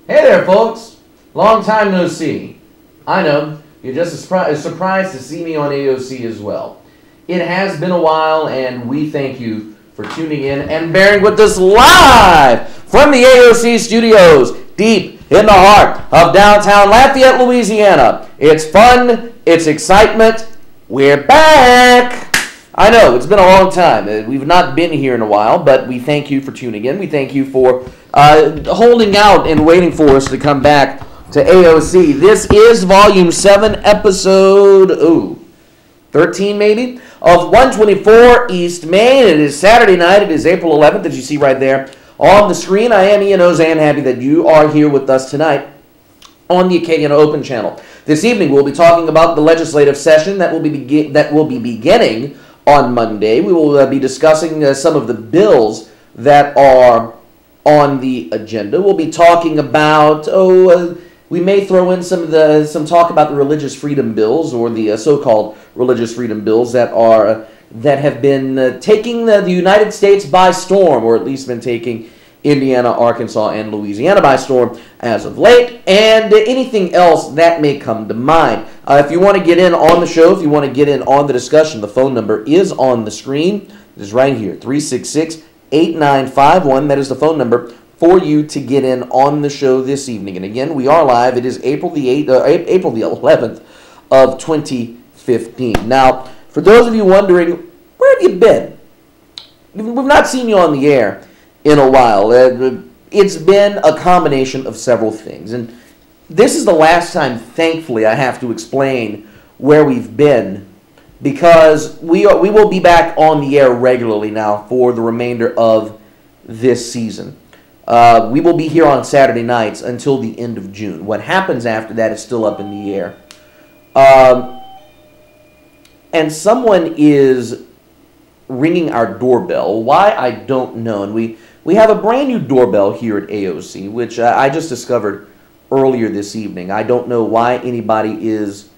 Hey there, folks. Long time no see. I know, you're just as surprised to see me on AOC as well. It has been a while, and we thank you for tuning in and bearing with us live from the AOC studios, deep in the heart of downtown Lafayette, Louisiana. It's fun, it's excitement, we're back! I know, it's been a long time. We've not been here in a while, but we thank you for tuning in. We thank you for holding out and waiting for us to come back to AOC. This is Volume 7, Episode 13 maybe, of 124 East Main. It is Saturday night. It is April 11th, as you see right there on the screen. I am Ian Ozan, happy that you are here with us tonight on the Acadiana Open channel. This evening, we'll be talking about the legislative session that will be beginning on Monday. We will be discussing some of the bills that are on the agenda. We'll be talking about, we may throw in some talk about the religious freedom bills, or the so-called religious freedom bills that have been taking the United States by storm, or at least been taking Indiana, Arkansas, and Louisiana by storm as of late, and anything else that may come to mind. If you want to get in on the show, if you want to get in on the discussion, the phone number is on the screen. It is right here, 366-8951. That is the phone number for you to get in on the show this evening. And again, we are live. It is April the 11th of 2015. Now, for those of you wondering, where have you been? We've not seen you on the air in a while. It's been a combination of several things. And this is the last time, thankfully, I have to explain where we've been, because we will be back on the air regularly now for the remainder of this season. We will be here on Saturday nights until the end of June. What happens after that is still up in the air. And someone is ringing our doorbell. Why, I don't know. And we have a brand new doorbell here at AOC, which I just discovered earlier this evening. I don't know why anybody is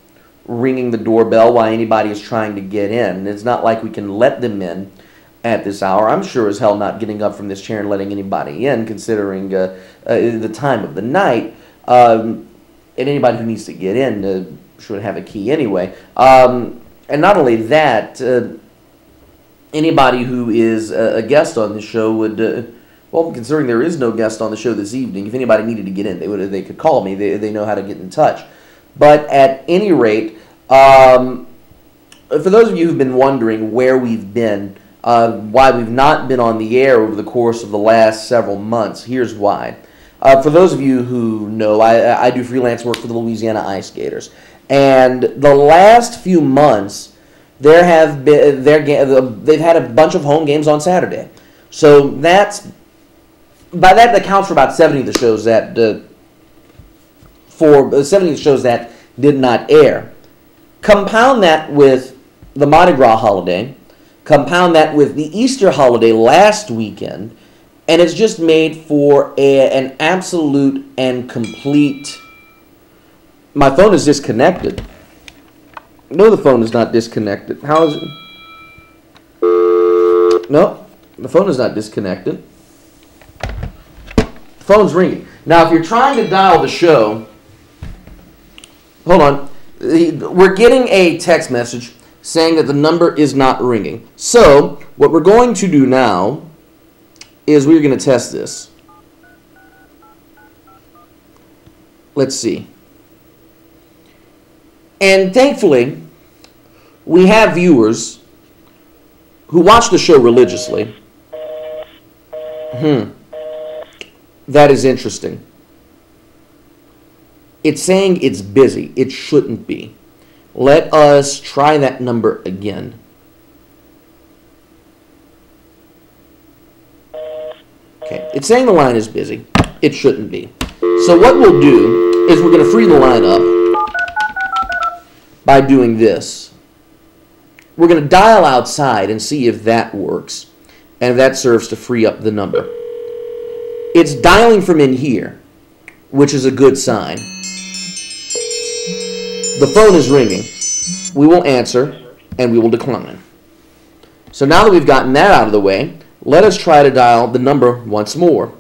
ringing the doorbell, why anybody is trying to get in. It's not like we can let them in at this hour. I'm sure as hell not getting up from this chair and letting anybody in, considering the time of the night. And anybody who needs to get in should have a key anyway. And not only that, anybody who is a guest on the show would, well, considering there is no guest on the show this evening, if anybody needed to get in, they could call me. They know how to get in touch. But at any rate, for those of you who've been wondering where we've been, why we've not been on the air over the course of the last several months, here's why. For those of you who know, I do freelance work for the Louisiana Ice Skaters. And the last few months, they've had a bunch of home games on Saturday. So that accounts for about 70 of the shows that did not air. Compound that with the Mardi Gras holiday, compound that with the Easter holiday last weekend, and it's just made for an absolute and complete... My phone is disconnected. No, the phone is not disconnected. How is it? No, the phone is not disconnected. The phone's ringing. Now, if you're trying to dial the show... Hold on. We're getting a text message saying that the number is not ringing. So, what we're going to do now is we're going to test this. Let's see. And thankfully, we have viewers who watch the show religiously. That is interesting. It's saying it's busy. It shouldn't be. Let us try that number again. Okay, it's saying the line is busy. It shouldn't be. So what we'll do is we're going to free the line up by doing this. We're going to dial outside and see if that works, and if that serves to free up the number. It's dialing from in here, which is a good sign. The phone is ringing. We will answer, and we will decline. So now that we've gotten that out of the way, let us try to dial the number once more.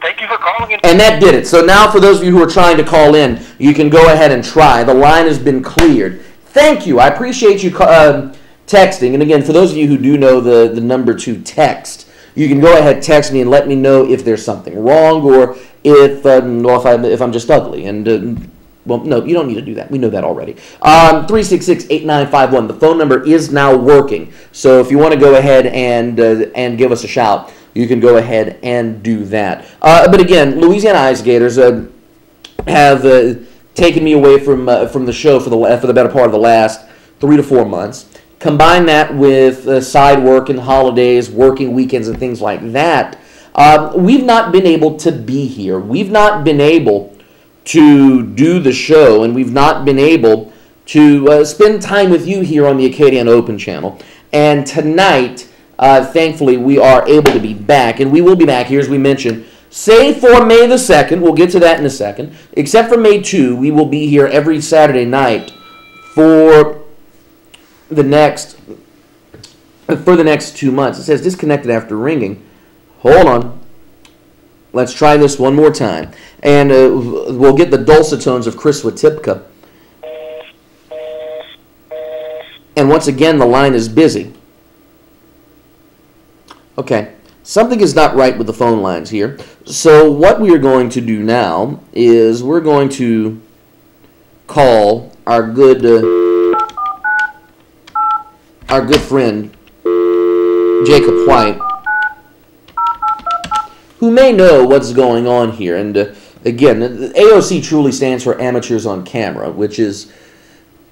Thank you for calling in. And that did it. So now for those of you who are trying to call in, you can go ahead and try. The line has been cleared. Thank you. I appreciate you texting. And again, for those of you who do know the number to text, you can go ahead, text me, and let me know if there's something wrong or if I'm just ugly. And well, no, you don't need to do that. We know that already. 366-8951. The phone number is now working. So if you want to go ahead and give us a shout, you can go ahead and do that. But again, Louisiana Ice Gators have taken me away from the show for the better part of the last 3 to 4 months. Combine that with side work and holidays, working weekends, and things like that. We've not been able to be here. We've not been able to do the show, and we've not been able to spend time with you here on the Acadiana Open channel. And tonight, thankfully, we are able to be back, and we will be back here, as we mentioned, save for May the 2nd. We'll get to that in a second. Except for May 2, we will be here every Saturday night for the next 2 months. It says disconnected after ringing. Hold on. Let's try this one more time. And we'll get the dulcet tones of Chris Watipka. And once again, the line is busy. Okay. Something is not right with the phone lines here. So what we are going to do now is we're going to call our good friend Jacob White, who may know what's going on here. And again, AOC truly stands for Amateurs on Camera, which is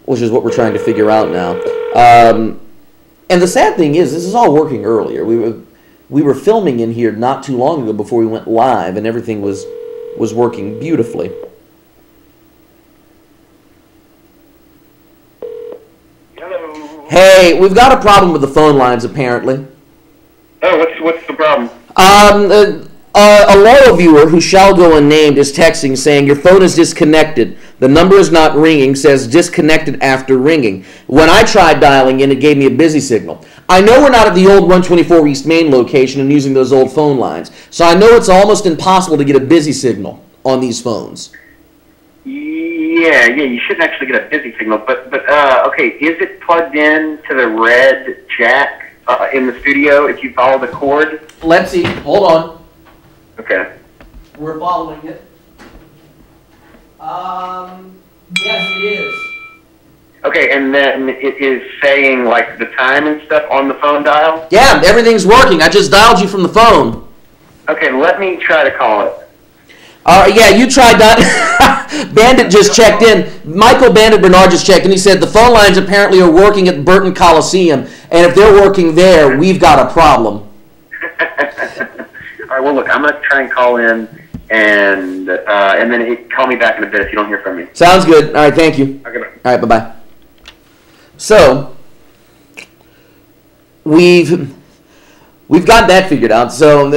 what we're trying to figure out now. And the sad thing is, this is all working earlier. We were filming in here not too long ago before we went live, and everything was working beautifully. Hello. Hey, we've got a problem with the phone lines, apparently. Oh, what's the problem? A loyal viewer who shall go unnamed is texting saying your phone is disconnected. The number is not ringing, says disconnected after ringing. When I tried dialing in, it gave me a busy signal. I know we're not at the old 124 East Main location and using those old phone lines, so I know it's almost impossible to get a busy signal on these phones. Yeah, you shouldn't actually get a busy signal, but okay, is it plugged in to the red jack in the studio if you follow the cord? Let's see. Hold on. Okay. We're following it. Yes, it is. Okay, and then it is saying, like, the time and stuff on the phone dial? Yeah, everything's working. I just dialed you from the phone. Okay, let me try to call it. Yeah, you tried that. Bandit just checked in. Michael Bandit Bernard just checked in. He said the phone lines apparently are working at Burton Coliseum, and if they're working there, we've got a problem. All right, well, look, I'm going to try and call in, and then call me back in a bit if you don't hear from me. Sounds good. All right, thank you. Okay, bye. All right, bye-bye. So, we've got that figured out. So,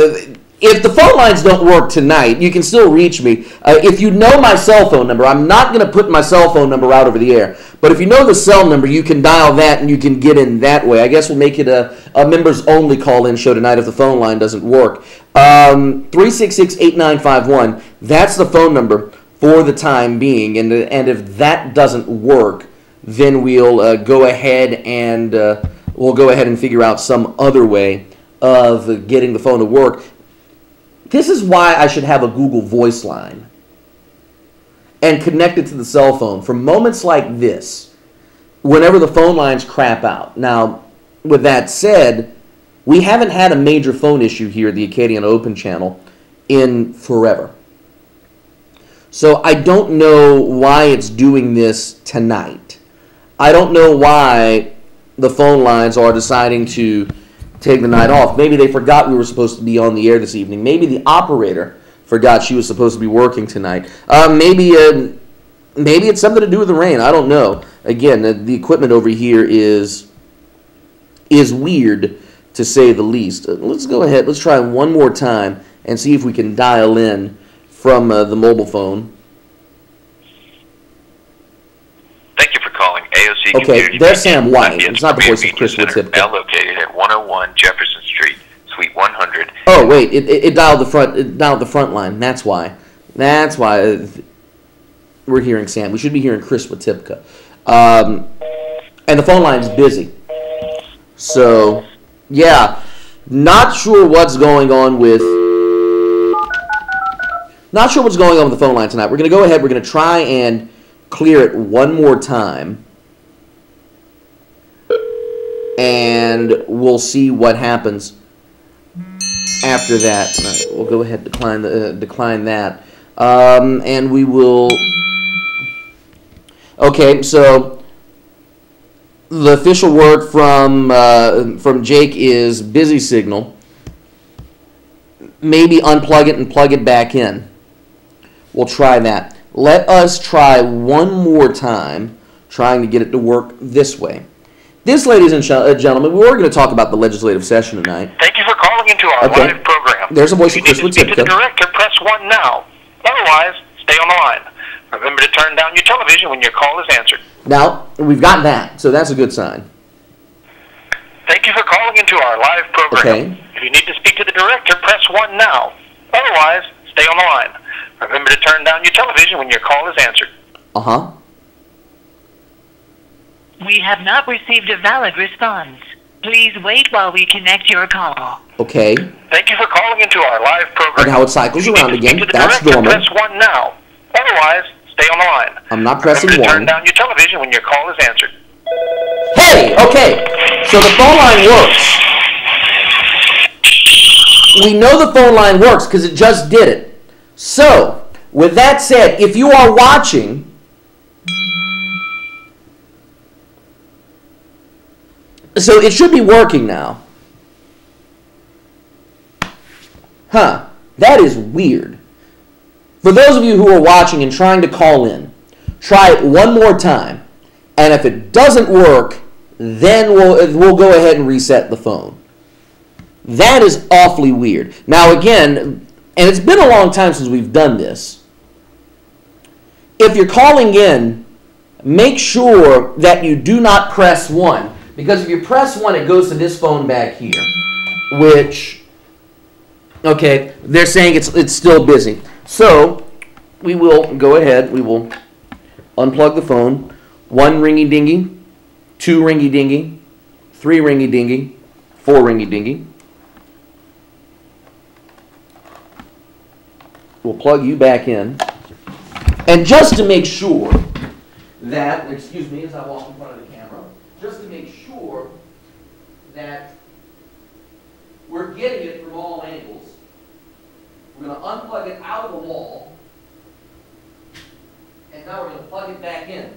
if the phone lines don't work tonight, you can still reach me. If you know my cell phone number, I'm not going to put my cell phone number out over the air. But if you know the cell number, you can dial that and you can get in that way. I guess we'll make it a members-only call-in show tonight if the phone line doesn't work. 366-8951, that's the phone number for the time being. And if that doesn't work, then we'll go ahead and figure out some other way of getting the phone to work. This is why I should have a Google Voice line and connect it to the cell phone for moments like this, whenever the phone lines crap out. Now, with that said, we haven't had a major phone issue here at the Acadiana Open channel in forever. So I don't know why it's doing this tonight. I don't know why the phone lines are deciding to take the night off. Maybe they forgot we were supposed to be on the air this evening. Maybe the operator forgot she was supposed to be working tonight. Maybe it's something to do with the rain. I don't know. Again, the equipment over here is weird, to say the least. Let's go ahead. Let's try one more time and see if we can dial in from the mobile phone. Thank you for calling AOC AOC Okay, Community there's Media, Sam White. Lafayette's It's not the premier voice of media Chris center, Whitip. now located at 101 Jefferson Street, Suite 100. Oh wait, it dialed the front. It dialed the front line. That's why. That's why we're hearing Sam. We should be hearing Chris Watipka. And the phone line's busy. So, yeah, not sure what's going on with. Not sure what's going on with the phone line tonight. We're gonna go ahead. We're gonna try and clear it one more time, and we'll see what happens after that. We'll go ahead and decline that, and we will. Okay, so the official word from Jake is busy signal. Maybe unplug it and plug it back in. We'll try that. Let us try one more time, trying to get it to work this way. This, ladies and gentlemen, we were going to talk about the legislative session tonight. Thank you for calling into our live program. There's a voice of Chris If you need to speak to the Watipka. director, press 1 now. Otherwise, stay on the line. Remember to turn down your television when your call is answered. Now, we've got that, so that's a good sign. Thank you for calling into our live program. Okay. If you need to speak to the director, press 1 now. Otherwise, stay on the line. Remember to turn down your television when your call is answered. Uh-huh. We have not received a valid response. Please wait while we connect your call. Okay. Thank you for calling into our live program. And how it cycles If you around need to speak again. to the That's director, normal. Press 1 now. Otherwise, stay on the line. I'm not pressing Remember to 1. turn down your television when your call is answered. Hey, okay. So the phone line works. We know the phone line works because it just did it. So, with that said, if you are watching, so it should be working now. Huh. That is weird. For those of you who are watching and trying to call in, try it one more time. And if it doesn't work, then we'll go ahead and reset the phone. That is awfully weird. Now again, and it's been a long time since we've done this. If you're calling in, make sure that you do not press 1. Because if you press 1, it goes to this phone back here. Which, okay, they're saying it's still busy. So, we will go ahead. We will unplug the phone. 1 ringy-dingy, 2 ringy-dingy, 3 ringy-dingy, 4 ringy-dingy. We'll plug you back in. And just to make sure that, excuse me as I walk in front of the camera, just to make sure that we're getting it from all angles, we're going to unplug it out of the wall, and now we're going to plug it back in.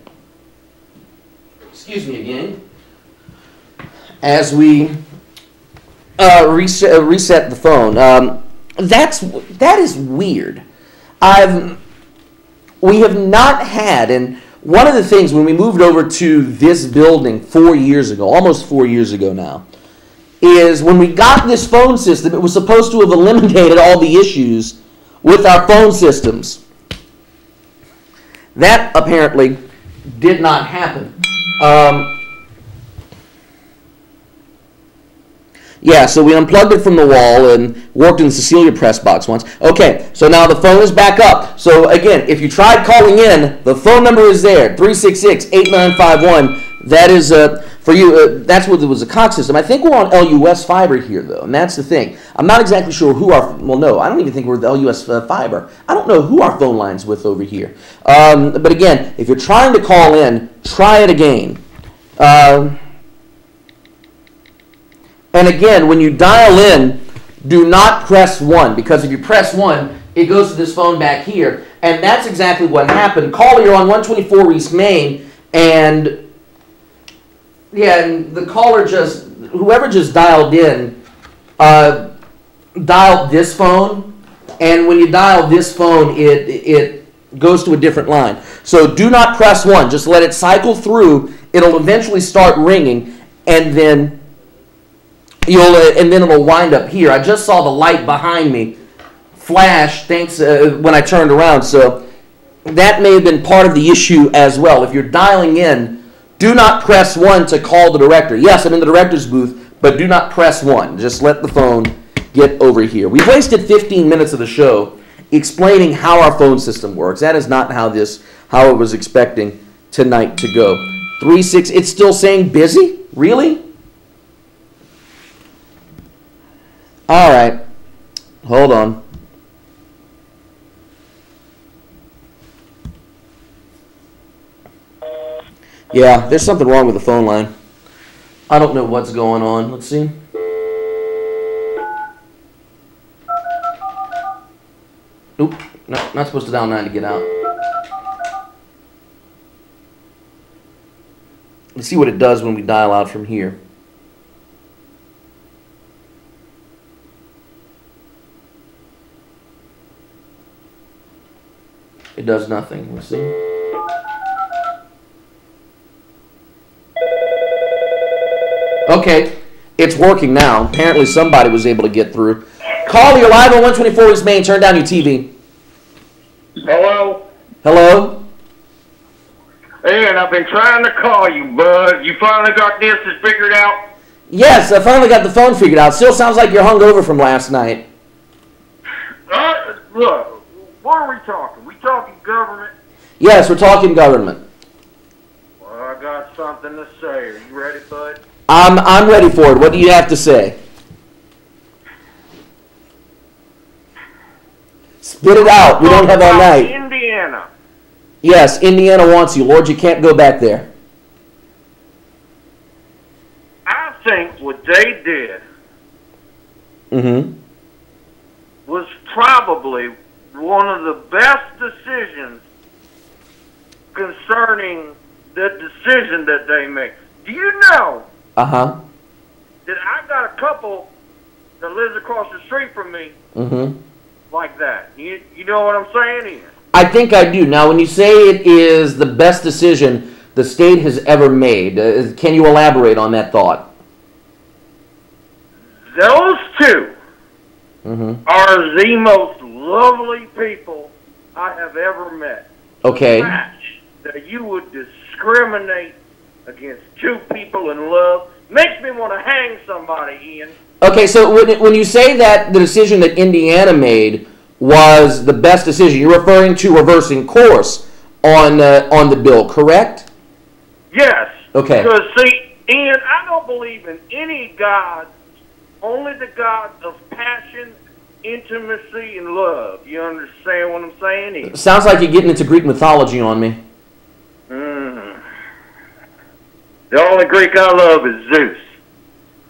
Excuse me again. As we reset the phone. That is weird. We have not had, and one of the things when we moved over to this building 4 years ago, almost 4 years ago now, is when we got this phone system, it was supposed to have eliminated all the issues with our phone systems. That apparently did not happen. Yeah, so we unplugged it from the wall and worked in the Cecilia press box once. Okay, so now the phone is back up. So again, if you tried calling in, the phone number is there, 366-8951. That is, for you, that's what it was, a Cox system. I think we're on LUS Fiber here, though, and that's the thing. I'm not exactly sure who our, well, no, I don't even think we're the LUS Fiber. I don't know who our phone line's with over here. But again, if you're trying to call in, try it again. And again, when you dial in, do not press 1, because if you press 1, it goes to this phone back here. And that's exactly what happened. Caller, you're on 124 East Main, and yeah, and the caller whoever just dialed in, dialed this phone, and when you dial this phone, it goes to a different line. So do not press 1. Just let it cycle through. It'll eventually start ringing, and then it'll wind up here. I just saw the light behind me flash thanks when I turned around, so that may have been part of the issue as well. If you're dialing in, Do not press 1 to call the director. Yes, I'm in the director's booth, but do not press 1. Just let the phone get over here. We wasted 15 minutes of the show explaining how our phone system works. That is not how I was expecting tonight to go. 3-6, it's still saying busy? Really? All right. Hold on. Yeah, there's something wrong with the phone line. I don't know what's going on. Let's see. Nope, no, not supposed to dial 9 to get out. Let's see what it does when we dial out from here. It does nothing. Let's see. Okay, it's working now. Apparently somebody was able to get through. Call, you're live on 124 East Main. Turn down your TV. Hello? Hello? Ian, I've been trying to call you, bud. You finally got this figured out? Yes, I finally got the phone figured out. Still sounds like you're hungover from last night. Look, what are we talking? We talking government? Yes, we're talking government. Well, I got something to say. Are you ready, bud? I'm ready for it. What do you have to say? Spit it out. We don't have all night. Indiana. Yes, Indiana wants you. Lord, you can't go back there. I think what they did was probably one of the best decisions concerning the decision that they made. Do you know that I got a couple that lives across the street from me like that? You know what I'm saying, Ian? I think I do. Now, when you say it is the best decision the state has ever made, can you elaborate on that thought? Those two are the most lovely people I have ever met. Okay. Match that you would discriminate against two people in love makes me want to hang somebody, Ian. Okay, so when you say that the decision that Indiana made was the best decision, you're referring to reversing course on the bill, correct? Yes. Okay. Because, see, Ian, I don't believe in any God, only the God of passion, intimacy, and love. You understand what I'm saying, Ian? Sounds like you're getting into Greek mythology on me. The only Greek I love is Zeus.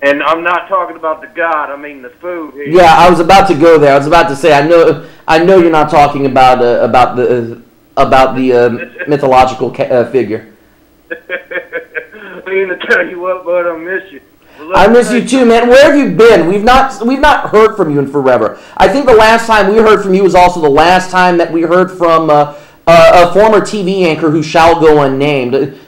And I'm not talking about the God, I mean the food here. Yeah, I was about to go there. I was about to say, I know you're not talking about the mythological figure. I mean to tell you what, bud, I miss you. I miss you too, man. Where have you been? We've not heard from you in forever. I think the last time we heard from you was also the last time that we heard from a former TV anchor who shall go unnamed.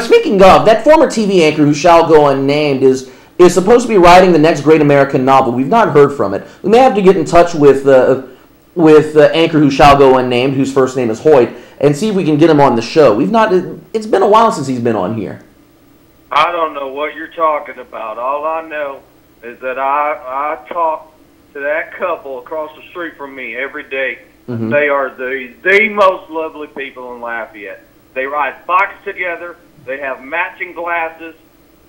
Speaking of, that former TV anchor who shall go unnamed is supposed to be writing the next great American novel. We've not heard from it. We may have to get in touch with the anchor who shall go unnamed, whose first name is Hoyt, and see if we can get him on the show. It's been a while since he's been on here. I don't know what you're talking about. All I know is that I talk to that couple across the street from me every day. They are the most lovely people in Lafayette. They ride bikes together. They have matching glasses.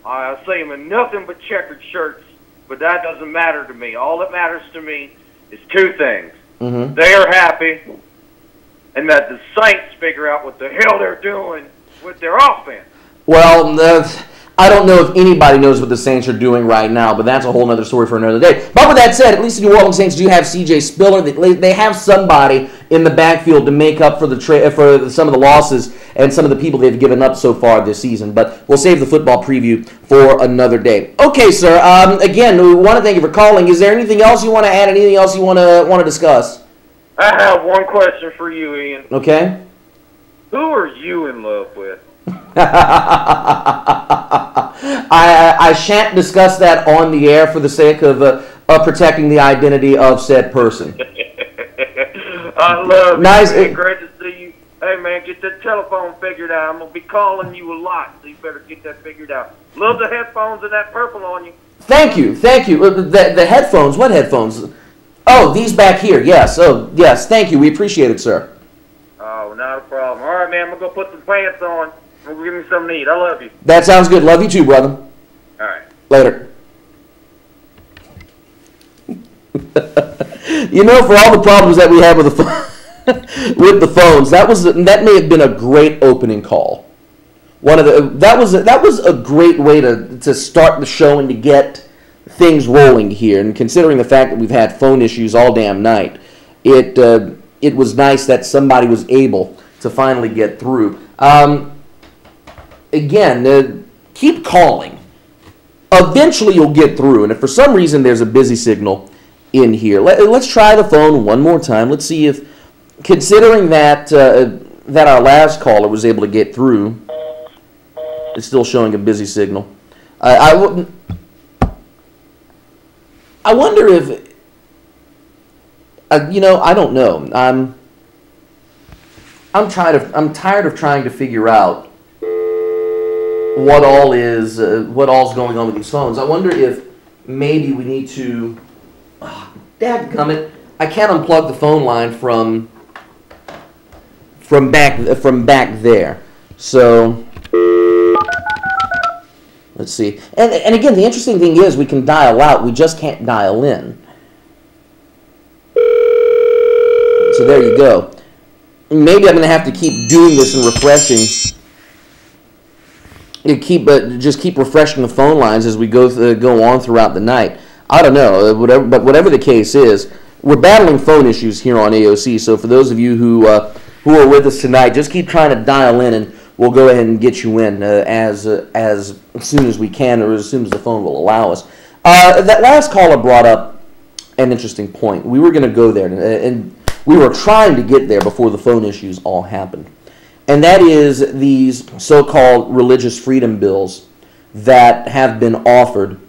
I see them in nothing but checkered shirts, but that doesn't matter to me. All that matters to me is two things. They are happy, and that the Saints figure out what the hell they're doing with their offense. Well, I don't know if anybody knows what the Saints are doing right now, but that's a whole other story for another day. But with that said, at least the New Orleans Saints do have C.J. Spiller. They have somebody in the backfield to make up for for some of the losses and some of the people they've given up so far this season. But we'll save the football preview for another day. Okay, sir. Again, we want to thank you for calling. Is there anything else you want to add? Anything else you want to discuss? I have one question for you, Ian. Okay. Who are you in love with? I shan't discuss that on the air for the sake of protecting the identity of said person. I love nice. you, man. Great to see you. Hey, man, get that telephone figured out. I'm going to be calling you a lot, so you better get that figured out. Love the headphones and that purple on you. Thank you. The headphones, what headphones? Oh, these back here, yes. Oh, yes, thank you. We appreciate it, sir. Oh, not a problem. All right, man, I'm going to go put some pants on. I'm going to give me something to eat. I love you. That sounds good. Love you too, brother. All right. Later. You know, for all the problems that we have with the phones, that may have been a great opening call. That was a great way to start the show and to get things rolling here. And considering the fact that we've had phone issues all damn night, it was nice that somebody was able to finally get through. Again, keep calling. Eventually you'll get through, and if for some reason there's a busy signal in here, let's try the phone one more time. Let's see if, considering that that our last caller was able to get through, it's still showing a busy signal. I wonder if, I don't know. I'm tired of trying to figure out what all's going on with these phones. I wonder if maybe we need to. Oh, dadgummit! I can't unplug the phone line from back there. So let's see. And again, the interesting thing is we can dial out. We just can't dial in. So there you go. Maybe I'm going to have to keep doing this and refreshing. Just keep refreshing the phone lines as we go on throughout the night. I don't know, whatever the case is, we're battling phone issues here on AOC. So for those of you who are with us tonight, just keep trying to dial in, and we'll go ahead and get you in as soon as we can, or as soon as the phone will allow us. That last caller brought up an interesting point. We were going to go there, and we were trying to get there before the phone issues all happened. And that is these so-called religious freedom bills that have been offered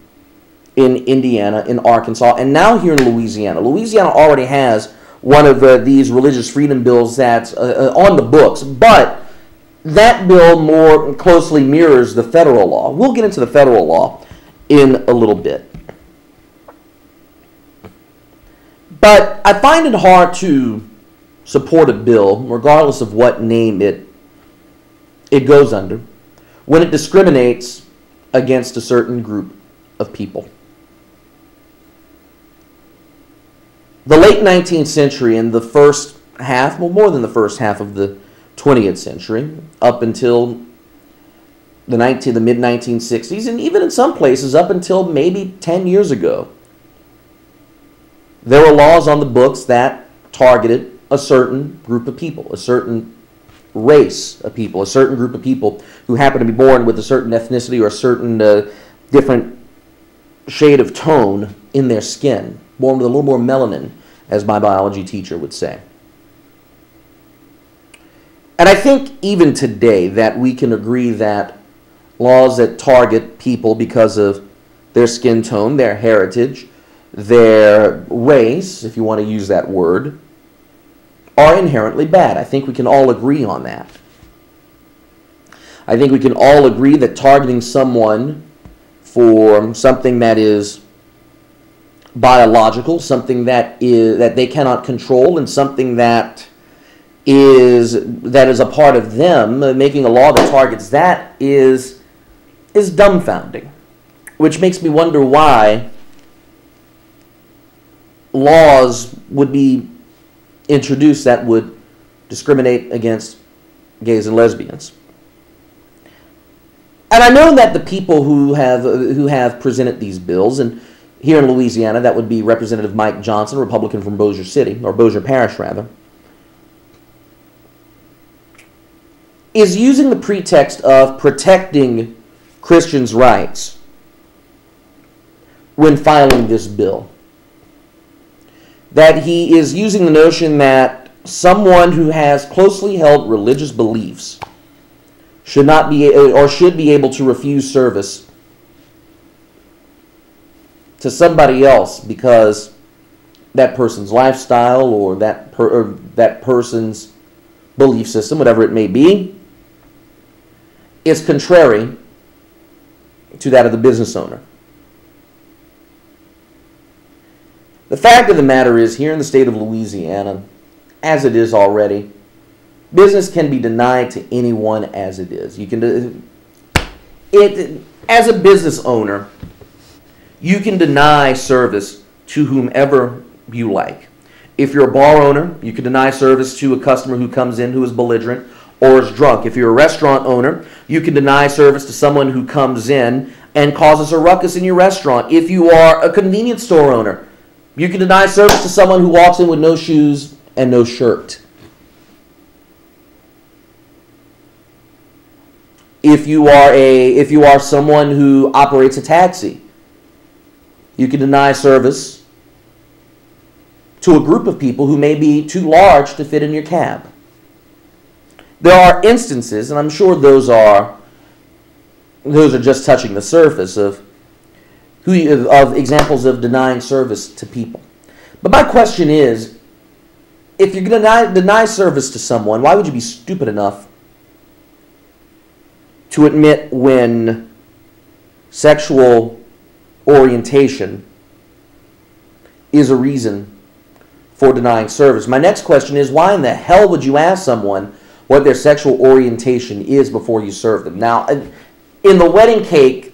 in Indiana, in Arkansas, and now here in Louisiana. Louisiana already has one of these religious freedom bills that's on the books, but that bill more closely mirrors the federal law. We'll get into the federal law in a little bit. But I find it hard to support a bill, regardless of what name it goes under, when it discriminates against a certain group of people. The late 19th century and the first half, well, more than the first half of the 20th century, up until the mid-1960s, and even in some places up until maybe 10 years ago, there were laws on the books that targeted a certain group of people, a certain race of people, a certain group of people who happen to be born with a certain ethnicity or a certain different shade of tone in their skin, born with a little more melanin, as my biology teacher would say. And I think even today that we can agree that laws that target people because of their skin tone, their heritage, their race, if you want to use that word, are inherently bad. I think we can all agree on that. I think we can all agree that targeting someone for something that is biological, something that they cannot control, and something that is a part of them, making a law that targets that is dumbfounding, which makes me wonder why laws would be introduced that would discriminate against gays and lesbians. And I know that the people who have presented these bills, and here in Louisiana, that would be Representative Mike Johnson, Republican from Bossier City, or Bossier Parish, rather, is using the pretext of protecting Christians' rights when filing this bill. That he is using the notion that someone who has closely held religious beliefs should not be, or should be able to refuse service to somebody else because that person's lifestyle or that person's belief system, whatever it may be, is contrary to that of the business owner. The fact of the matter is, here in the state of Louisiana, as it is already, business can be denied to anyone as it is. You can as a business owner, you can deny service to whomever you like. If you're a bar owner, you can deny service to a customer who comes in who is belligerent or is drunk. If you're a restaurant owner, you can deny service to someone who comes in and causes a ruckus in your restaurant. If you are a convenience store owner, you can deny service to someone who walks in with no shoes and no shirt. If you are someone who operates a taxi, you can deny service to a group of people who may be too large to fit in your cab. There are instances, and I'm sure those are just touching the surface of examples of denying service to people. But my question is, if you're going to deny service to someone, why would you be stupid enough to admit when sexual orientation is a reason for denying service? My next question is, why in the hell would you ask someone what their sexual orientation is before you serve them? Now, in the wedding cake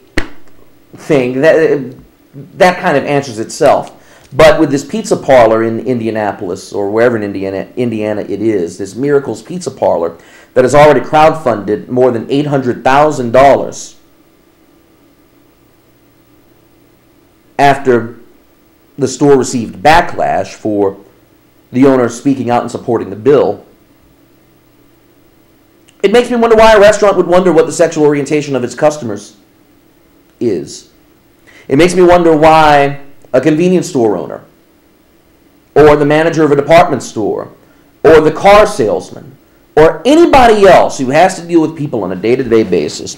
thing, that kind of answers itself. But with this pizza parlor in Indianapolis, or wherever in Indiana it is, this Miracles Pizza Parlor that has already crowdfunded more than $800,000 after the store received backlash for the owner speaking out and supporting the bill. It makes me wonder why a restaurant would wonder what the sexual orientation of its customers is. It makes me wonder why a convenience store owner, or the manager of a department store, or the car salesman, or anybody else who has to deal with people on a day-to-day basis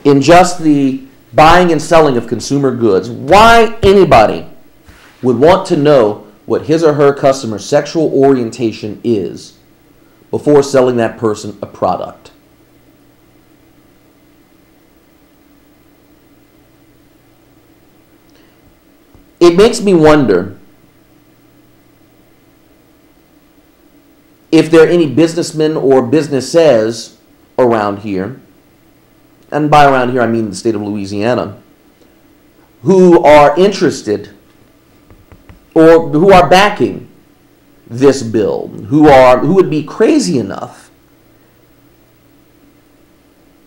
in just the buying and selling of consumer goods, why anybody would want to know what his or her customer's sexual orientation is before selling that person a product. It makes me wonder if there are any businessmen or businesses around here, and by around here I mean the state of Louisiana, who are interested or who are backing this bill, who would be crazy enough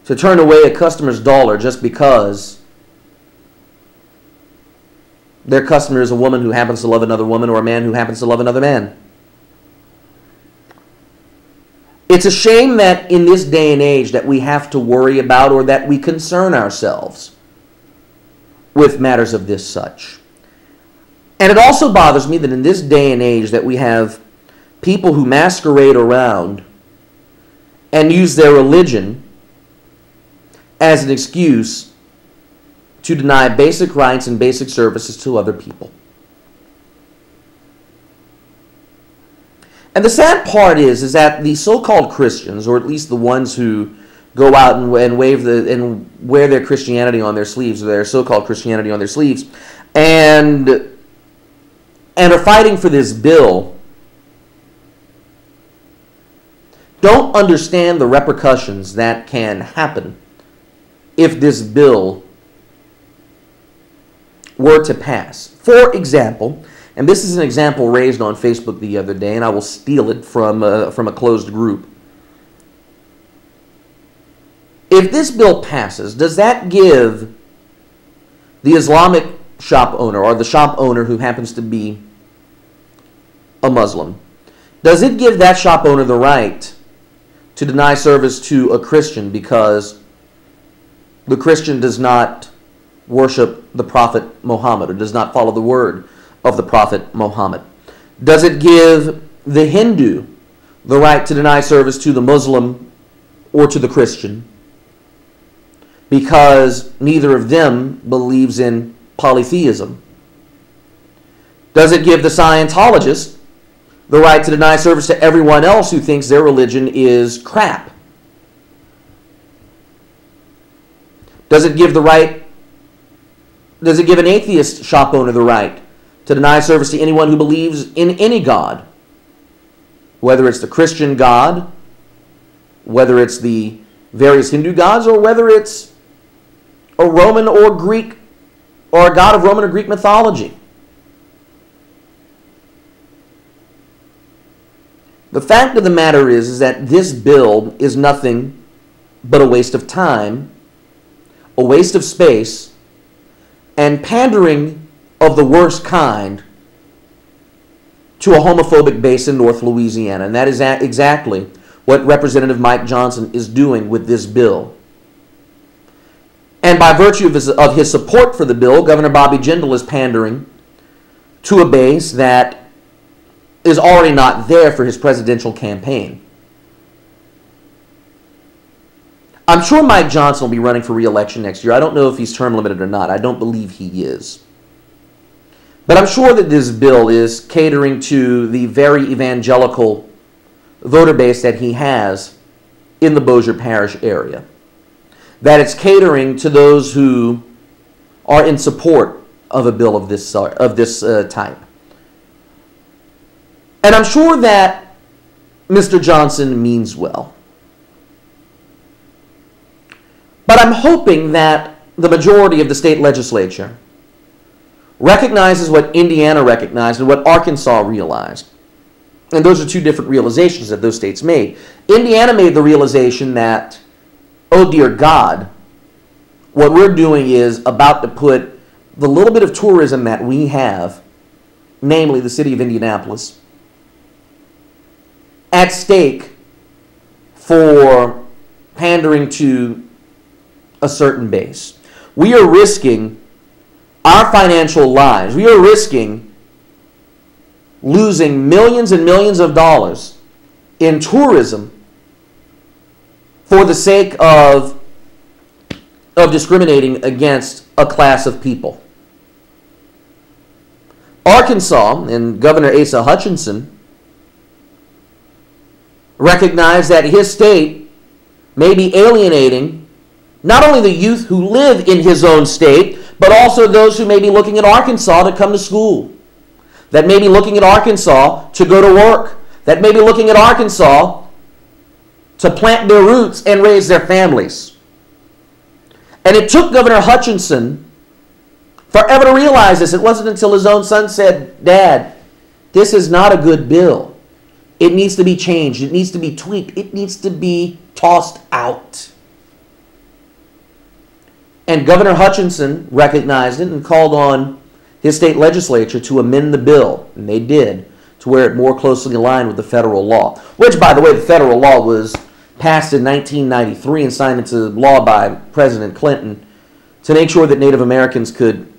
to turn away a customer's dollar just because their customer is a woman who happens to love another woman, or a man who happens to love another man. It's a shame that in this day and age that we have to worry about, or that we concern ourselves with matters of this such. And it also bothers me that in this day and age that we have people who masquerade around and use their religion as an excuse to deny basic rights and basic services to other people. And the sad part is that the so-called Christians, or at least the ones who go out and wear their Christianity on their sleeves, or their so-called Christianity on their sleeves, and are fighting for this bill, don't understand the repercussions that can happen if this bill were to pass. For example, and this is an example raised on Facebook the other day, and I will steal it from a closed group. If this bill passes, does that give the Islamic shop owner, or the shop owner who happens to be a Muslim, does it give that shop owner the right to deny service to a Christian because the Christian does not worship the Prophet Muhammad, or does not follow the word of the Prophet Muhammad? Does it give the Hindu the right to deny service to the Muslim or to the Christian because neither of them believes in polytheism? Does it give the Scientologist the right to deny service to everyone else who thinks their religion is crap? Does it give an atheist shop owner the right to deny service to anyone who believes in any God? Whether it's the Christian God, whether it's the various Hindu gods, or whether it's a Roman or Greek, or a god of Roman or Greek mythology. The fact of the matter is that this bill is nothing but a waste of time, a waste of space, and pandering of the worst kind to a homophobic base in North Louisiana. And that is exactly what Representative Mike Johnson is doing with this bill. And by virtue of his support for the bill, Governor Bobby Jindal is pandering to a base that is already not there for his presidential campaign. I'm sure Mike Johnson will be running for re-election next year. I don't know if he's term limited or not. I don't believe he is. But I'm sure that this bill is catering to the very evangelical voter base that he has in the Bossier Parish area. That it's catering to those who are in support of a bill of this type. And I'm sure that Mr. Johnson means well. But I'm hoping that the majority of the state legislature recognizes what Indiana recognized and what Arkansas realized. And those are two different realizations that those states made. Indiana made the realization that, oh dear God, what we're doing is about to put the little bit of tourism that we have, namely the city of Indianapolis, at stake for pandering to a certain base. We are risking our financial lives. We are risking losing millions and millions of dollars in tourism for the sake of discriminating against a class of people. Arkansas and Governor Asa Hutchinson recognized that his state may be alienating not only the youth who live in his own state, but also those who may be looking at Arkansas to come to school, that may be looking at Arkansas to go to work, that may be looking at Arkansas to plant their roots and raise their families. And it took Governor Hutchinson forever to realize this. It wasn't until his own son said, Dad, this is not a good bill. It needs to be changed. It needs to be tweaked. It needs to be tossed out. And Governor Hutchinson recognized it and called on his state legislature to amend the bill. And they did, to where it more closely aligned with the federal law. Which, by the way, the federal law was passed in 1993 and signed into law by President Clinton to make sure that Native Americans could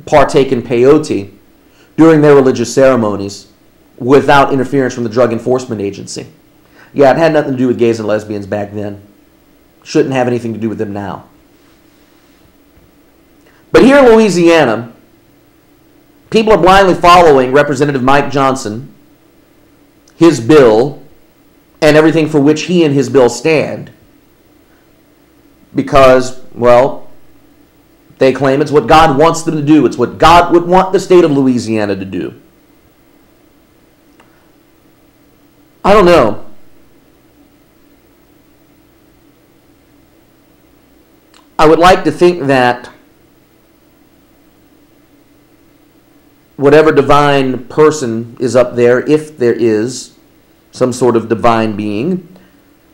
partake in peyote during their religious ceremonies without interference from the Drug Enforcement Agency. Yeah, it had nothing to do with gays and lesbians back then. Shouldn't have anything to do with them now. But here in Louisiana, people are blindly following Representative Mike Johnson, his bill, and everything for which he and his bill stand. Because, well, they claim it's what God wants them to do. It's what God would want the state of Louisiana to do. I don't know. I would like to think that whatever divine person is up there, if there is some sort of divine being,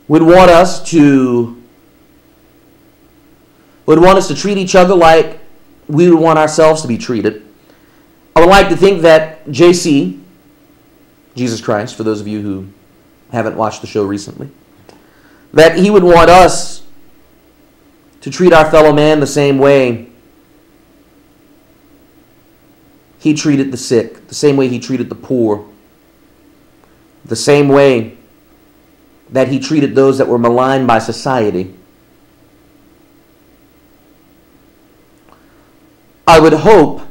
would want us to treat each other like we would want ourselves to be treated. I would like to think that JC, Jesus Christ, for those of you who haven't watched the show recently, that he would want us to treat our fellow man the same way he treated the sick, the same way he treated the poor, the same way that he treated those that were maligned by society. I would hope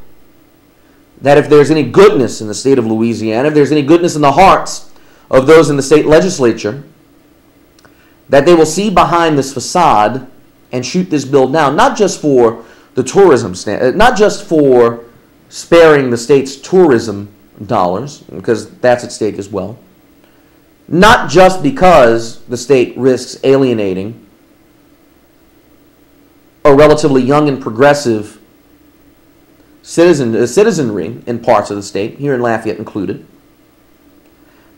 that if there's any goodness in the state of Louisiana, if there's any goodness in the hearts of those in the state legislature, that they will see behind this facade and shoot this bill down, not just for the tourism not just for sparing the state's tourism dollars, because that's at stake as well, not just because the state risks alienating a relatively young and progressive citizenry in parts of the state, here in Lafayette included,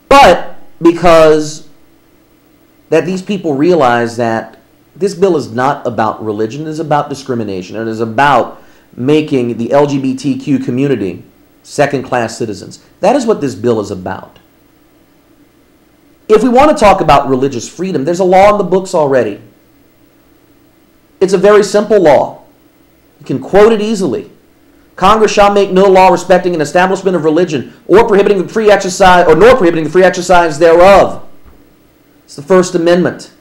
but because that these people realize that this bill is not about religion, it is about discrimination, it is about making the LGBTQ community second-class citizens. That is what this bill is about. If we want to talk about religious freedom, there's a law in the books already. It's a very simple law. You can quote it easily. Congress shall make no law respecting an establishment of religion or prohibiting the free exercise, or nor prohibiting the free exercise thereof. It's the First Amendment.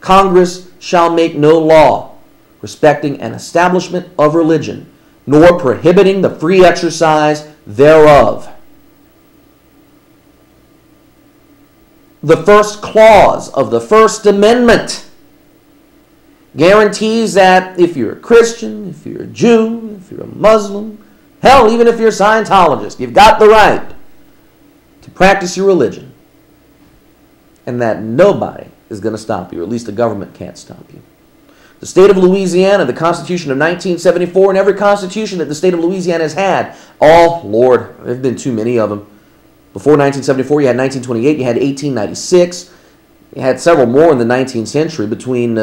Congress shall make no law respecting an establishment of religion, nor prohibiting the free exercise thereof. The first clause of the First Amendment guarantees that if you're a Christian, if you're a Jew, if you're a Muslim, hell, even if you're a Scientologist, you've got the right to practice your religion, and that nobody is going to stop you, or at least the government can't stop you. The state of Louisiana, the Constitution of 1974, and every constitution that the state of Louisiana has had, Lord, there have been too many of them. Before 1974, you had 1928, you had 1896, you had several more in the 19th century between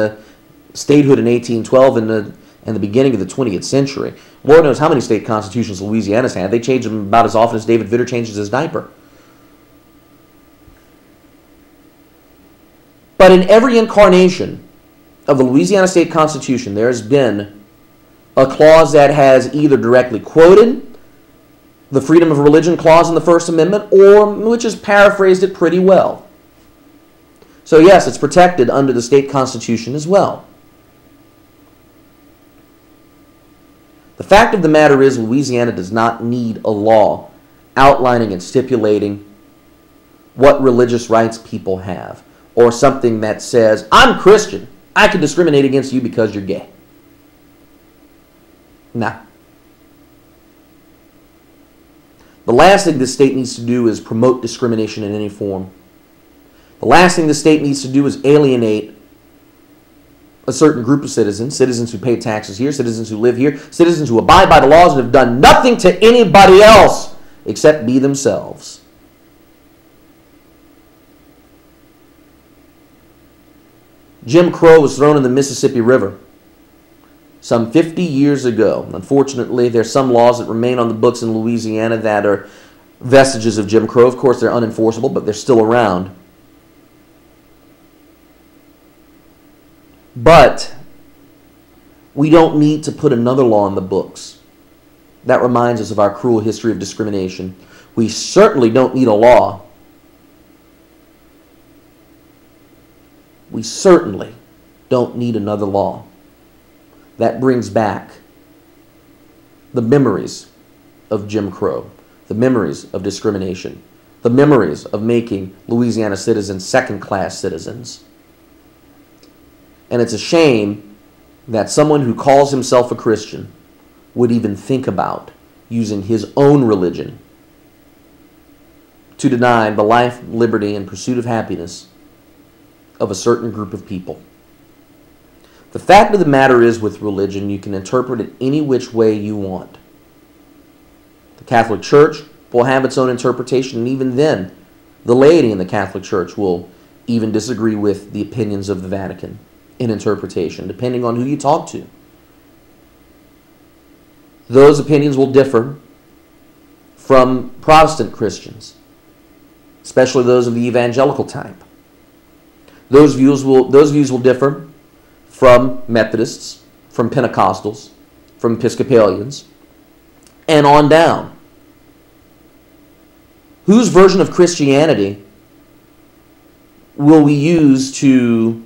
statehood in 1812 and the beginning of the 20th century. Lord knows how many state constitutions Louisiana's had. They change them about as often as David Vitter changes his diaper. But in every incarnation of the Louisiana State Constitution, there has been a clause that has either directly quoted the freedom of religion clause in the First Amendment, or which has paraphrased it pretty well. So yes, it's protected under the state constitution as well. The fact of the matter is, Louisiana does not need a law outlining and stipulating what religious rights people have, or something that says, I'm Christian, I can discriminate against you because you're gay. Nah. The last thing the state needs to do is promote discrimination in any form. The last thing the state needs to do is alienate a certain group of citizens, citizens who pay taxes here, citizens who live here, citizens who abide by the laws and have done nothing to anybody else except be themselves. Jim Crow was thrown in the Mississippi River some 50 years ago. Unfortunately, there's some laws that remain on the books in Louisiana that are vestiges of Jim Crow. Of course, they're unenforceable, but they're still around. But we don't need to put another law in the books that reminds us of our cruel history of discrimination. We certainly don't need a law. We certainly don't need another law that brings back the memories of Jim Crow, the memories of discrimination, the memories of making Louisiana citizens second-class citizens. And it's a shame that someone who calls himself a Christian would even think about using his own religion to deny the life, liberty, and pursuit of happiness of a certain group of people. The fact of the matter is, with religion, you can interpret it any which way you want. The Catholic Church will have its own interpretation, and even then, the laity in the Catholic Church will even disagree with the opinions of the Vatican in interpretation, depending on who you talk to. Those opinions will differ from Protestant Christians, especially those of the evangelical type. Those views will differ from Methodists, from Pentecostals, from Episcopalians, and on down. Whose version of Christianity will we use to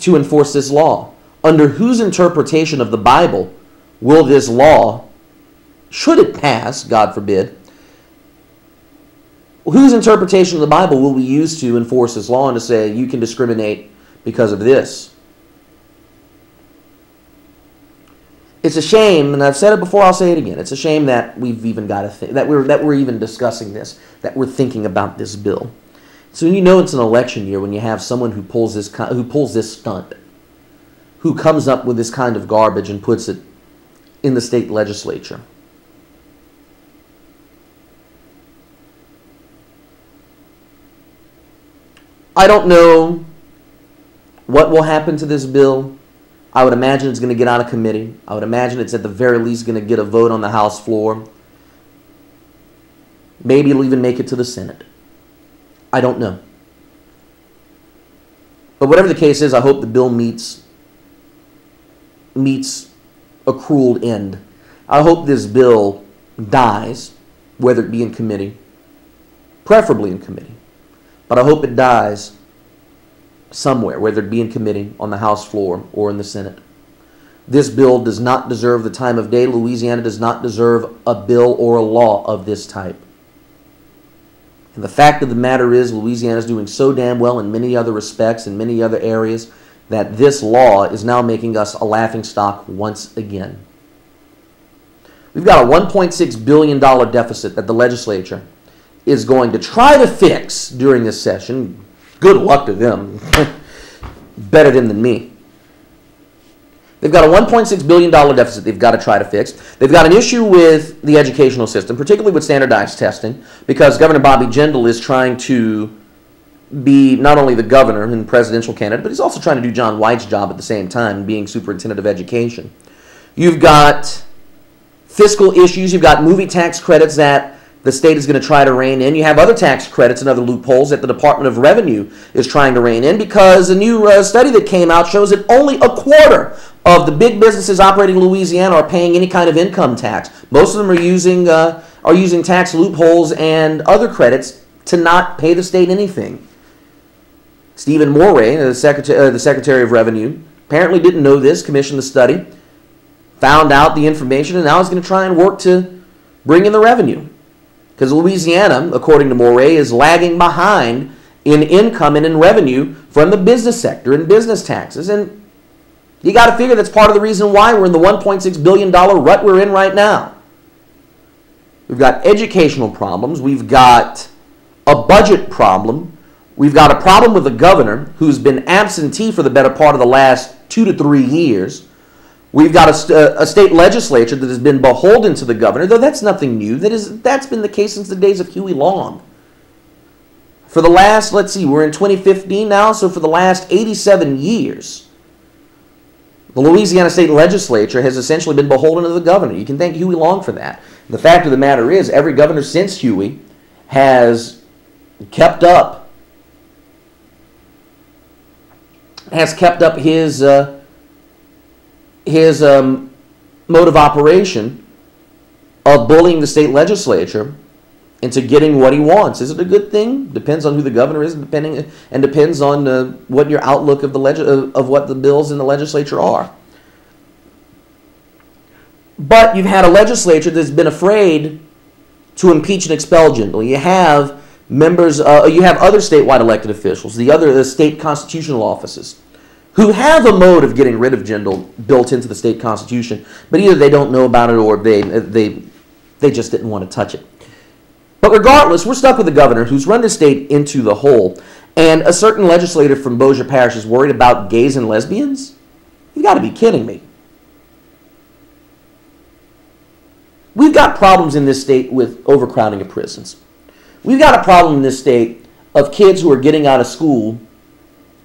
enforce this law? Under whose interpretation of the Bible will this law should it pass, God forbid, whose interpretation of the Bible will we use to enforce this law and to say you can discriminate because of this? It's a shame, and I've said it before, I'll say it again. It's a shame that we've even got to that we're even discussing this, that we're thinking about this bill. So you know it's an election year when you have someone who pulls this stunt, who comes up with this kind of garbage and puts it in the state legislature. I don't know what will happen to this bill. I would imagine it's going to get out of committee. I would imagine it's at the very least going to get a vote on the House floor. Maybe it'll even make it to the Senate. I don't know. But whatever the case is, I hope the bill meets a cruel end. I hope this bill dies, whether it be in committee, preferably in committee. But I hope it dies somewhere, whether it be in committee, on the House floor, or in the Senate. This bill does not deserve the time of day. Louisiana does not deserve a bill or a law of this type. And the fact of the matter is, Louisiana is doing so damn well in many other respects, in many other areas, that this law is now making us a laughingstock once again. We've got a $1.6 billion deficit that the legislature is going to try to fix during this session. Good luck to them. Better them than me. They've got a $1.6 billion deficit they've got to try to fix. They've got an issue with the educational system, particularly with standardized testing, because Governor Bobby Jindal is trying to be not only the governor and presidential candidate, but he's also trying to do John White's job at the same time, being superintendent of education. You've got fiscal issues. You've got movie tax credits that the state is going to try to rein in. You have other tax credits and other loopholes that the Department of Revenue is trying to rein in, because a new study that came out shows that only a quarter of the big businesses operating in Louisiana are paying any kind of income tax. Most of them are using tax loopholes and other credits to not pay the state anything. Stephen Moray, the Secretary of Revenue, apparently didn't know this, commissioned the study, found out the information, and now is going to try and work to bring in the revenue. Because Louisiana, according to Moray, is lagging behind in income and in revenue from the business sector and business taxes. And you got to figure that's part of the reason why we're in the $1.6 billion rut we're in right now. We've got educational problems. We've got a budget problem. We've got a problem with the governor who's been absentee for the better part of the last 2 to 3 years. We've got a state legislature that has been beholden to the governor, though that's nothing new. That's been the case since the days of Huey Long. For the last, let's see, we're in 2015 now, so for the last 87 years, the Louisiana state legislature has essentially been beholden to the governor. You can thank Huey Long for that. The fact of the matter is, every governor since Huey has kept up his mode of operation of bullying the state legislature into getting what he wants. Is it a good thing? Depends on who the governor is, and depends on what your outlook of of what the bills in the legislature are. But you've had a legislature that's been afraid to impeach and expel Jindal. You have members, you have other statewide elected officials, the state constitutional offices, who have a mode of getting rid of Jindal built into the state constitution, but either they don't know about it or they just didn't want to touch it. But regardless, we're stuck with a governor who's run the state into the hole, and a certain legislator from Bossier Parish is worried about gays and lesbians? You've got to be kidding me. We've got problems in this state with overcrowding of prisons. We've got a problem in this state of kids who are getting out of school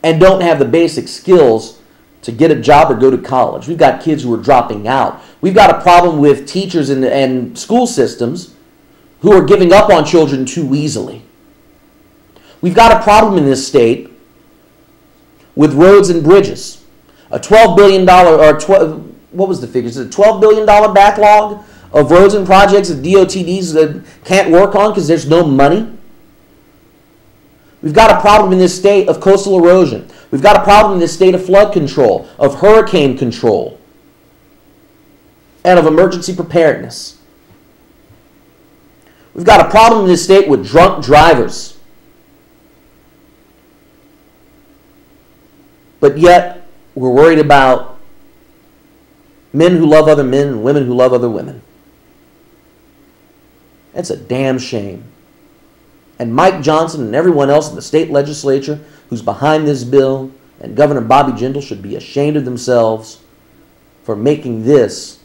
and don't have the basic skills to get a job or go to college. We've got kids who are dropping out. We've got a problem with teachers and school systems who are giving up on children too easily. We've got a problem in this state with roads and bridges. A $12 billion, what was the figure? Is it a $12 billion backlog of roads and projects that DOTDs that can't work on because there's no money? We've got a problem in this state of coastal erosion. We've got a problem in this state of flood control, of hurricane control, and of emergency preparedness. We've got a problem in this state with drunk drivers. But yet, we're worried about men who love other men and women who love other women. That's a damn shame. And Mike Johnson and everyone else in the state legislature who's behind this bill and Governor Bobby Jindal should be ashamed of themselves for making this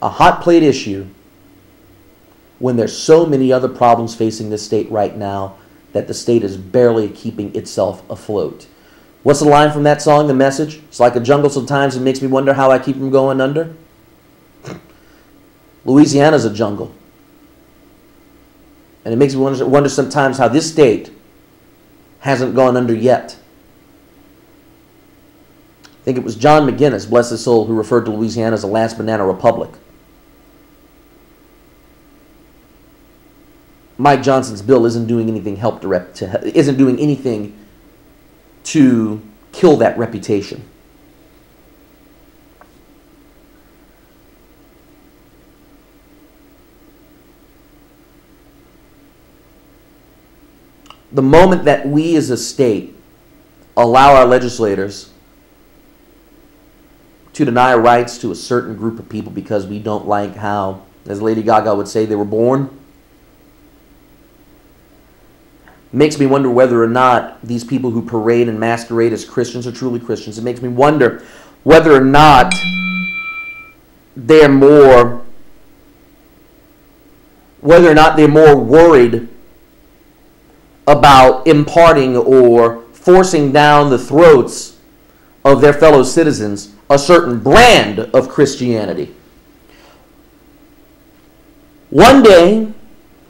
a hot plate issue when there's so many other problems facing this state right now that the state is barely keeping itself afloat. What's the line from that song, The Message? It's like a jungle sometimes, it makes me wonder how I keep from going under. Louisiana's a jungle. And it makes me wonder sometimes how this state hasn't gone under yet. I think it was John McGinnis, bless his soul, who referred to Louisiana as the last banana republic. Mike Johnson's bill isn't doing anything isn't doing anything to kill that reputation. The moment that we as a state allow our legislators to deny rights to a certain group of people because we don't like how, as Lady Gaga would say, they were born, makes me wonder whether or not these people who parade and masquerade as Christians are truly Christians. It makes me wonder whether or not they're more worried about imparting or forcing down the throats of their fellow citizens a certain brand of Christianity. One day,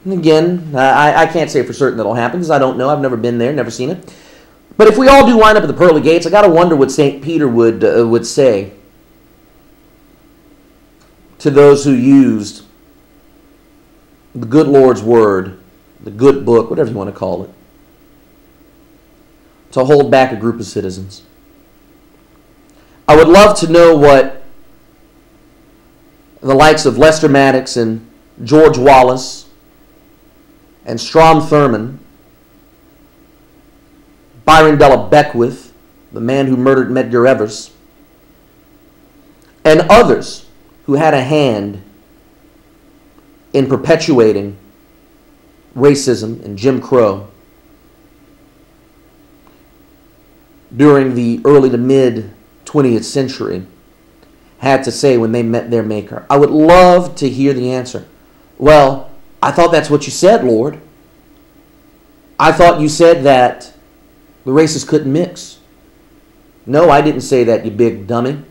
and again, I can't say for certain that'll happen because I don't know. I've never been there, never seen it. But if we all do wind up at the pearly gates, I got to wonder what St. Peter would say to those who used the good Lord's word, the good book, whatever you want to call it, to hold back a group of citizens. I would love to know what the likes of Lester Maddox and George Wallace and Strom Thurmond, Byron Della Beckwith, the man who murdered Medgar Evers, and others who had a hand in perpetuating racism and Jim Crow during the early to mid 20th century had to say when they met their maker. I would love to hear the answer. Well, I thought that's what you said, Lord. I thought you said that the races couldn't mix. No, I didn't say that, you big dummy.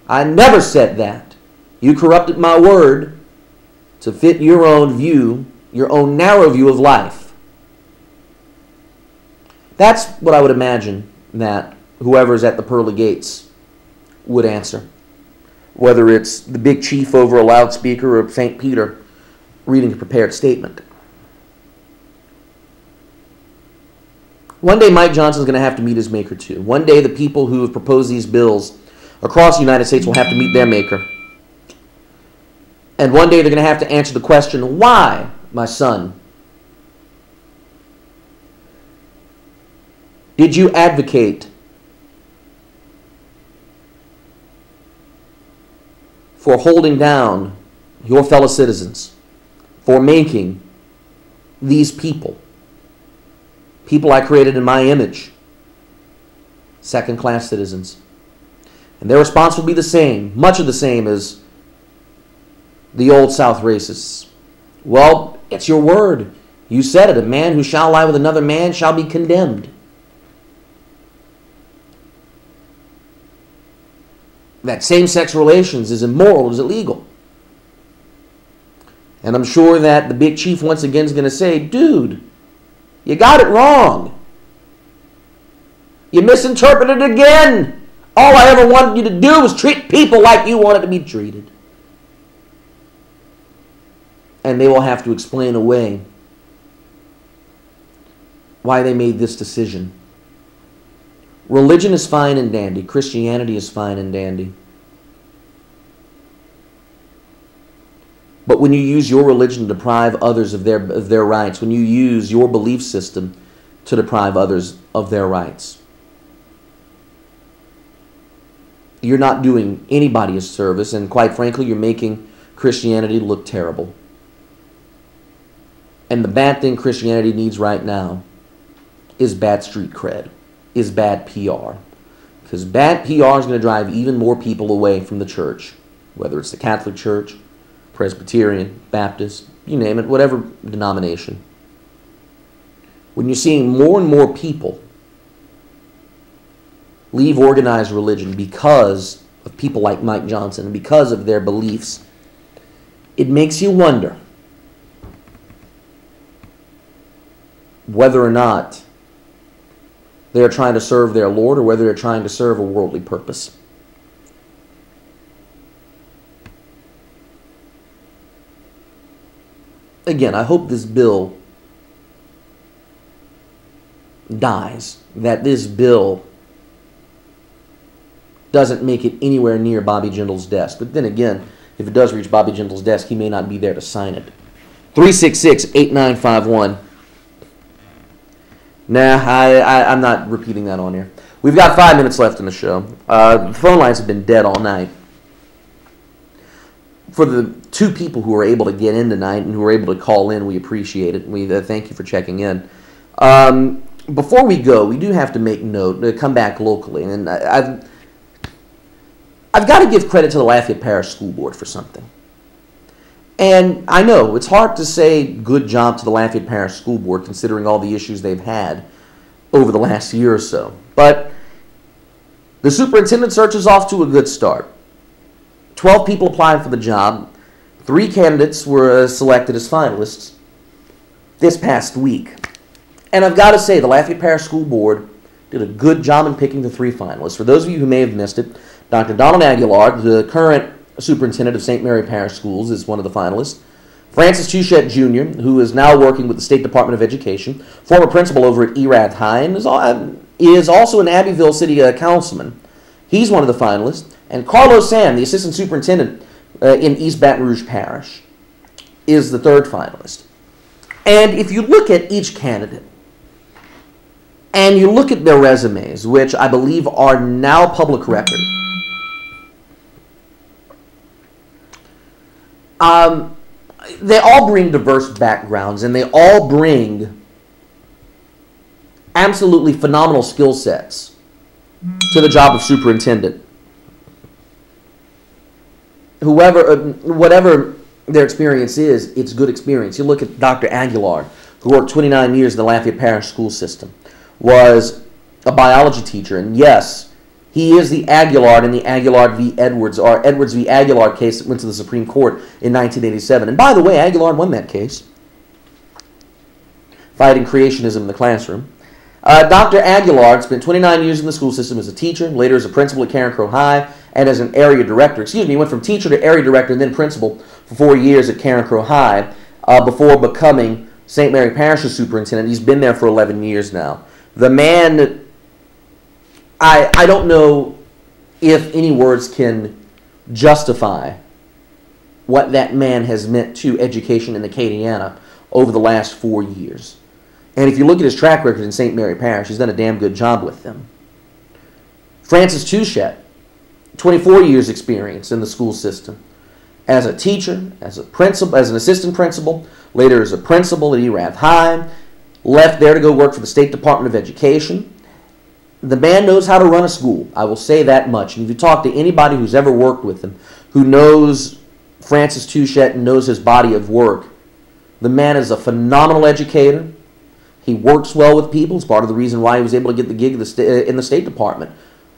I never said that. You corrupted my word to fit your own view, your own narrow view of life. That's what I would imagine that whoever's at the pearly gates would answer. Whether it's the big chief over a loudspeaker or St. Peter reading a prepared statement. One day Mike Johnson's going to have to meet his maker too. One day the people who have proposed these bills across the United States will have to meet their maker. And one day they're going to have to answer the question, why, my son, did you advocate for holding down your fellow citizens, for making these people I created in my image, second-class citizens? And their response will be the same, much of the same as the old South racists. Well, it's your word. You said it. A man who shall lie with another man shall be condemned. That same-sex relations is immoral, is illegal. And I'm sure that the big chief once again is going to say, dude, you got it wrong. You misinterpreted it again. All I ever wanted you to do was treat people like you wanted to be treated. And they will have to explain away why they made this decision. Religion is fine and dandy. Christianity is fine and dandy. But when you use your religion to deprive others of their rights, when you use your belief system to deprive others of their rights, you're not doing anybody a service, and quite frankly, you're making Christianity look terrible. And the bad thing Christianity needs right now is bad street cred, is bad PR. Because bad PR is going to drive even more people away from the church, whether it's the Catholic Church, Presbyterian, Baptist, you name it, whatever denomination. When you're seeing more and more people leave organized religion because of people like Mike Johnson and because of their beliefs, it makes you wonder whether or not they are trying to serve their Lord or whether they're trying to serve a worldly purpose. Again, I hope this bill dies, that this bill doesn't make it anywhere near Bobby Jindal's desk. But then again, if it does reach Bobby Jindal's desk, he may not be there to sign it. 366-8951. Nah, I'm not repeating that on here. We've got 5 minutes left in the show. The phone lines have been dead all night. For the two people who were able to get in tonight and who were able to call in, we appreciate it. We thank you for checking in. Before we go, we do have to make note, to come back locally, and I've got to give credit to the Lafayette Parish School Board for something. And I know it's hard to say good job to the Lafayette Parish School Board considering all the issues they've had over the last year or so. But the superintendent search is off to a good start. 12 people applied for the job. 3 candidates were selected as finalists this past week. And I've got to say, the Lafayette Parish School Board did a good job in picking the 3 finalists. For those of you who may have missed it, Dr. Donald Aguilar, the current superintendent of St. Mary Parish Schools, is one of the finalists. Francis Touchette Jr., who is now working with the State Department of Education, former principal over at Erath High, and is also an Abbeville City councilman. He's one of the finalists. And Carlos Sam, the assistant superintendent in East Baton Rouge Parish, is the 3rd finalist. And if you look at each candidate, and you look at their resumes, which I believe are now public record, they all bring diverse backgrounds, and they all bring absolutely phenomenal skill sets to the job of superintendent. Whatever their experience is, it's good experience. You look at Dr. Aguilar, who worked 29 years in the Lafayette Parish school system, was a biology teacher, and yes, he is the Aguilar in the Aguilar v. Edwards, or Edwards v. Aguilar case that went to the Supreme Court in 1987. And by the way, Aguilar won that case, fighting creationism in the classroom. Dr. Aguilar spent 29 years in the school system as a teacher, later as a principal at Karen Crow High, and as an area director. He went from teacher to area director and then principal for 4 years at Karen Crow High before becoming St. Mary Parish's superintendent. He's been there for 11 years now. The man, I don't know if any words can justify what that man has meant to education in Acadiana over the last 4 years. And if you look at his track record in St. Mary Parish, he's done a damn good job with them. Francis Touchette, 24 years experience in the school system. As a teacher, as a principal, as an assistant principal, later as a principal at Erath High, left there to go work for the State Department of Education. The man knows how to run a school. I will say that much. And if you talk to anybody who's ever worked with him, who knows Francis Touchette and knows his body of work, the man is a phenomenal educator. He works well with people. It's part of the reason why he was able to get the gig in the State Department.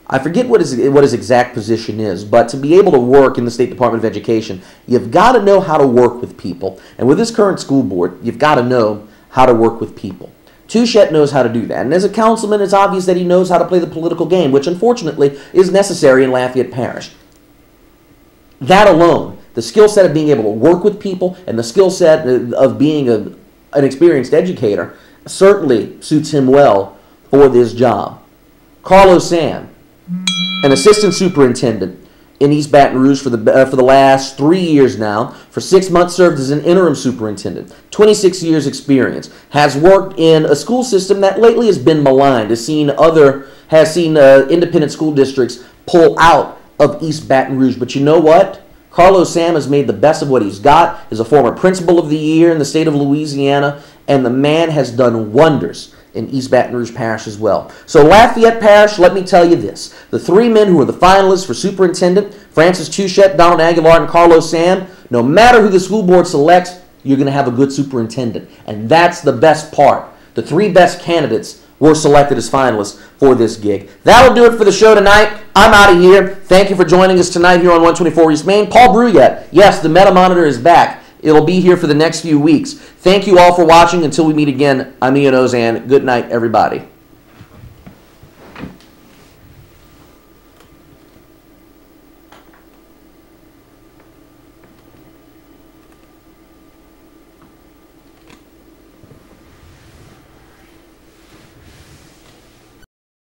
I forget what his exact position is, but to be able to work in the State Department of Education, you've got to know how to work with people. And with this current school board, you've got to know how to work with people. Touchette knows how to do that. And as a councilman, it's obvious that he knows how to play the political game, which unfortunately is necessary in Lafayette Parish. That alone, the skill set of being able to work with people and the skill set of being an experienced educator certainly suits him well for this job. Carlos Sam, an assistant superintendent in East Baton Rouge for the last 3 years now. For 6 months served as an interim superintendent. 26 years experience. Has worked in a school system that lately has been maligned. Has seen independent school districts pull out of East Baton Rouge. But you know what? Carlos Sam has made the best of what he's got. Is a former principal of the year in the state of Louisiana, and the man has done wonders in East Baton Rouge Parish as well. So Lafayette Parish, let me tell you this. The 3 men who are the finalists for superintendent, Francis Touchette, Donald Aguilar, and Carlos Sam, no matter who the school board selects, you're going to have a good superintendent. And that's the best part. The 3 best candidates were selected as finalists for this gig. That'll do it for the show tonight. I'm out of here. Thank you for joining us tonight here on 124 East Main. Paul Bruyette, yes, the Meta Monitor is back. It'll be here for the next few weeks. Thank you all for watching. Until we meet again, I'm Ian Ozan. Good night, everybody.